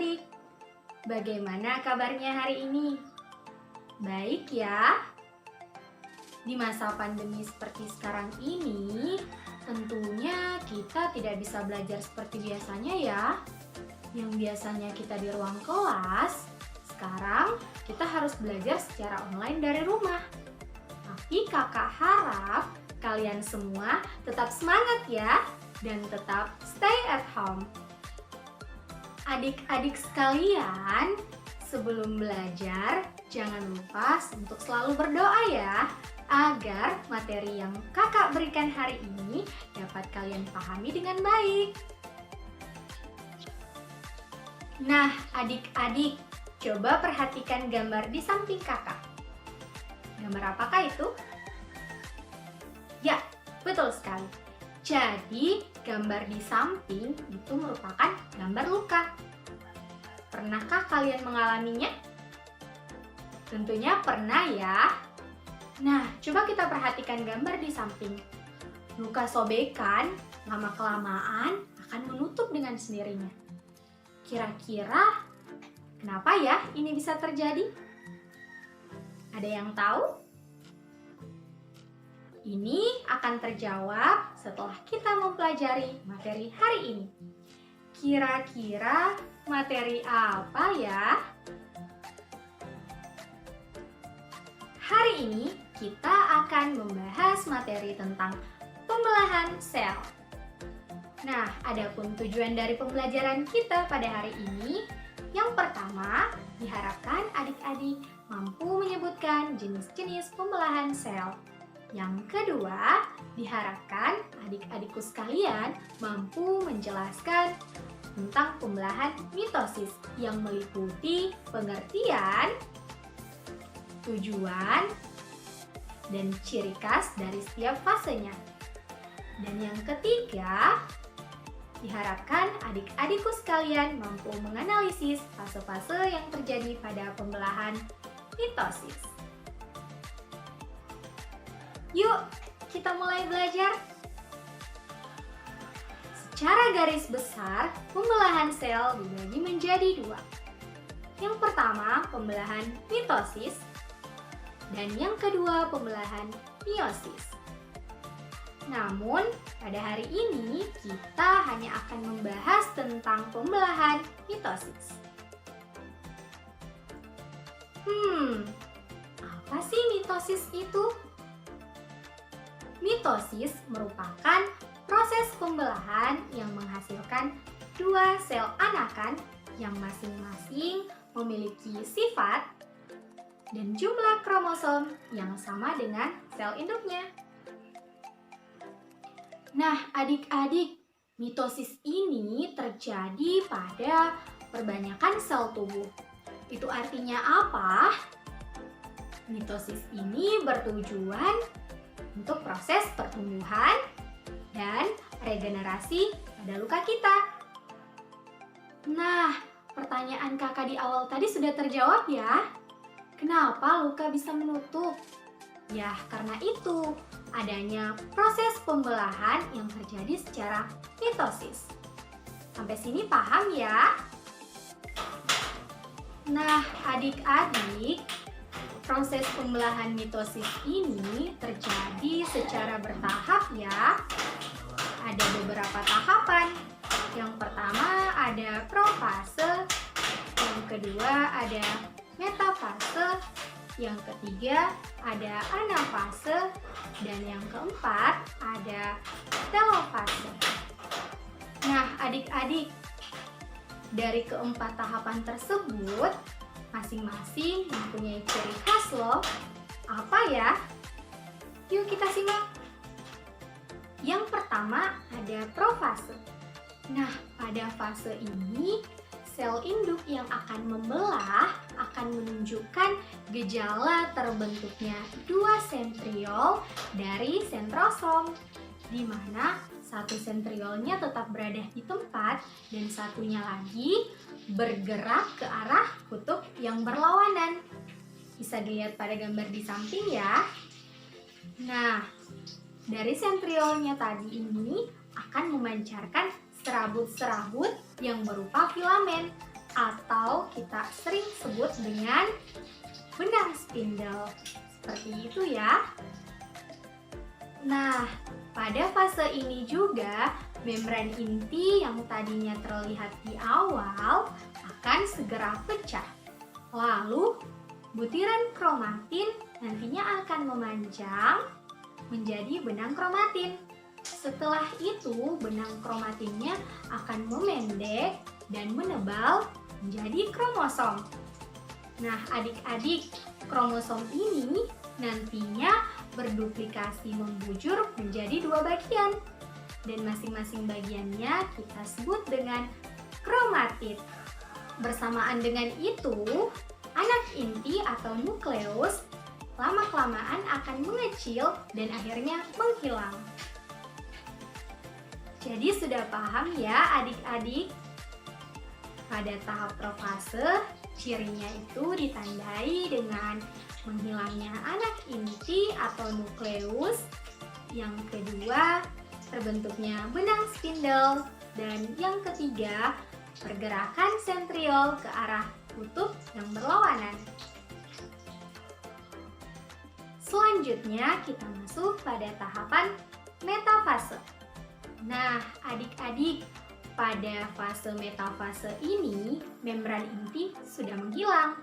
adik-adik, bagaimana kabarnya hari ini? Baik ya? Di masa pandemi seperti sekarang ini, tentunya kita tidak bisa belajar seperti biasanya ya. Yang biasanya kita di ruang kelas, sekarang kita harus belajar secara online dari rumah. Tapi kakak harap kalian semua tetap semangat ya, dan tetap stay at home. Adik-adik sekalian, sebelum belajar, jangan lupa untuk selalu berdoa ya, agar materi yang kakak berikan hari ini dapat kalian pahami dengan baik. Nah, adik-adik, coba perhatikan gambar di samping kakak. Gambar apakah itu? Ya, betul sekali. Jadi, gambar di samping itu merupakan gambar luka. Pernahkah kalian mengalaminya? Tentunya pernah ya. Nah, coba kita perhatikan gambar di samping. Luka sobekan lama-kelamaan akan menutup dengan sendirinya. Kira-kira kenapa ya ini bisa terjadi? Ada yang tahu? Ini akan terjawab setelah kita mempelajari materi hari ini. Kira-kira materi apa ya? Hari ini kita akan membahas materi tentang pembelahan sel. Nah, adapun tujuan dari pembelajaran kita pada hari ini, yang pertama, diharapkan adik-adik mampu menyebutkan jenis-jenis pembelahan sel. Yang kedua, diharapkan adik-adikku sekalian mampu menjelaskan tentang pembelahan mitosis yang meliputi pengertian, tujuan, dan ciri khas dari setiap fasenya. Dan yang ketiga, diharapkan adik-adikku sekalian mampu menganalisis fase-fase yang terjadi pada pembelahan mitosis. Yuk, kita mulai belajar. Secara garis besar, pembelahan sel dibagi menjadi dua. Yang pertama, pembelahan mitosis, dan yang kedua, pembelahan meiosis. Namun, pada hari ini kita hanya akan membahas tentang pembelahan mitosis. Apa sih mitosis itu? Mitosis merupakan proses pembelahan yang menghasilkan dua sel anakan yang masing-masing memiliki sifat dan jumlah kromosom yang sama dengan sel induknya. Nah, adik-adik, mitosis ini terjadi pada perbanyakan sel tubuh. Itu artinya apa? Mitosis ini bertujuan untuk proses pertumbuhan dan regenerasi pada luka kita. Nah, pertanyaan kakak di awal tadi sudah terjawab ya. Kenapa luka bisa menutup? Ya, karena itu adanya proses pembelahan yang terjadi secara mitosis. Sampai sini paham ya? Nah, adik-adik, proses pembelahan mitosis ini terjadi secara bertahap ya. Ada beberapa tahapan. Yang pertama ada profase, yang kedua ada metafase, yang ketiga ada anafase, dan yang keempat ada telofase. Nah, adik-adik, dari keempat tahapan tersebut, masing-masing mempunyai ciri khas loh. Apa ya? Yuk kita simak. Yang pertama ada profase. Nah, pada fase ini, sel induk yang akan membelah akan menunjukkan gejala terbentuknya dua sentriol dari sentrosom, di mana satu sentriolnya tetap berada di tempat dan satunya lagi bergerak ke arah kutub yang berlawanan. Bisa dilihat pada gambar di samping ya. Nah, dari sentriolnya tadi ini akan memancarkan serabut-serabut yang berupa filamen kakak sering sebut dengan benang spindle. Seperti itu ya. Nah, pada fase ini juga membran inti yang tadinya terlihat di awal akan segera pecah. Lalu, butiran kromatin nantinya akan memanjang menjadi benang kromatin. Setelah itu, benang kromatinnya akan memendek dan menebal menjadi kromosom. Nah, adik-adik, kromosom ini nantinya berduplikasi membujur menjadi 2 bagian. Dan masing-masing bagiannya kita sebut dengan kromatid. Bersamaan dengan itu, anak inti atau nukleus lama-kelamaan akan mengecil dan akhirnya menghilang. Jadi sudah paham ya adik-adik? Pada tahap profase, cirinya itu ditandai dengan menghilangnya anak inti atau nukleus. Yang kedua, terbentuknya benang spindle. Dan yang ketiga, pergerakan sentriol ke arah kutub yang berlawanan. Selanjutnya kita masuk pada tahapan metafase. Nah, adik-adik, pada fase metafase ini membran inti sudah menghilang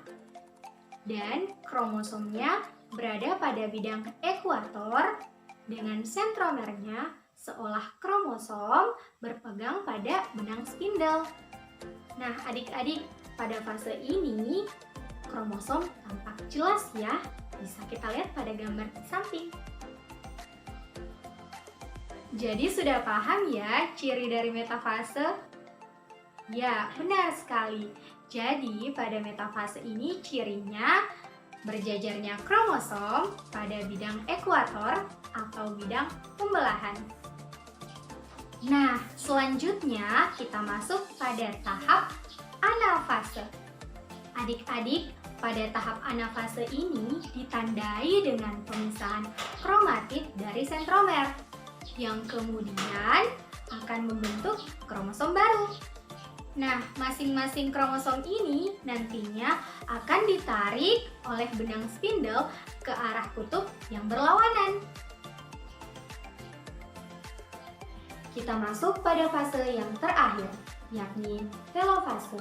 dan kromosomnya berada pada bidang ekuator dengan sentromernya seolah kromosom berpegang pada benang spindle. Nah, adik-adik, pada fase ini kromosom tampak jelas ya. Bisa kita lihat pada gambar di samping. Jadi sudah paham ya ciri dari metafase? Ya, benar sekali. Jadi pada metafase ini cirinya berjajarnya kromosom pada bidang ekuator atau bidang pembelahan. Nah, selanjutnya kita masuk pada tahap anafase. Adik-adik, pada tahap anafase ini ditandai dengan pemisahan kromatid dari sentromer yang kemudian akan membentuk kromosom baru. Nah, masing-masing kromosom ini nantinya akan ditarik oleh benang spindle ke arah kutub yang berlawanan. Kita masuk pada fase yang terakhir, yakni telofase.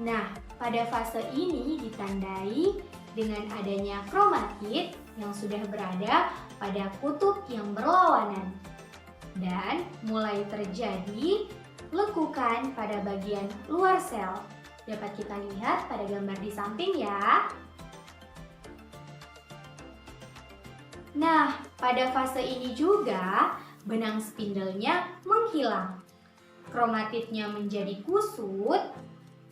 Nah, pada fase ini ditandai dengan adanya kromatid yang sudah berada pada kutub yang berlawanan dan mulai terjadi lekukan pada bagian luar sel. Dapat kita lihat pada gambar di samping ya. Nah, pada fase ini juga benang spindlenya menghilang. Kromatidnya menjadi kusut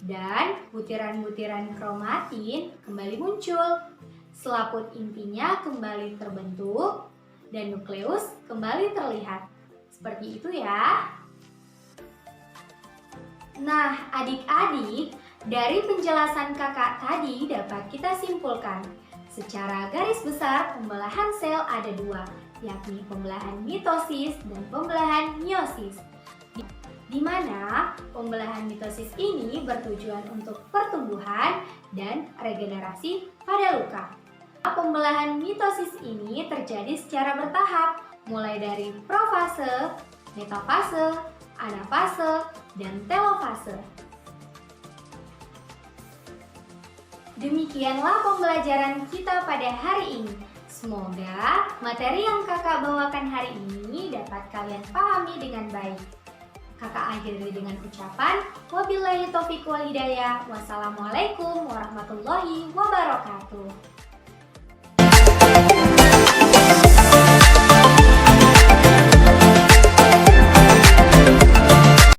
dan butiran-butiran kromatin kembali muncul. Selaput intinya kembali terbentuk dan nukleus kembali terlihat. Seperti itu ya. Nah, adik-adik, dari penjelasan kakak tadi dapat kita simpulkan. Secara garis besar, pembelahan sel ada 2, yakni pembelahan mitosis dan pembelahan meiosis. Di mana pembelahan mitosis ini bertujuan untuk pertumbuhan dan regenerasi pada luka. Pembelahan mitosis ini terjadi secara bertahap, mulai dari profase, metafase, anafase, dan telofase. Demikianlah pembelajaran kita pada hari ini. Semoga materi yang kakak bawakan hari ini dapat kalian pahami dengan baik. Kakak akhiri dengan ucapan wabillahi taufiq wal hidayah. Wassalamualaikum warahmatullahi wabarakatuh.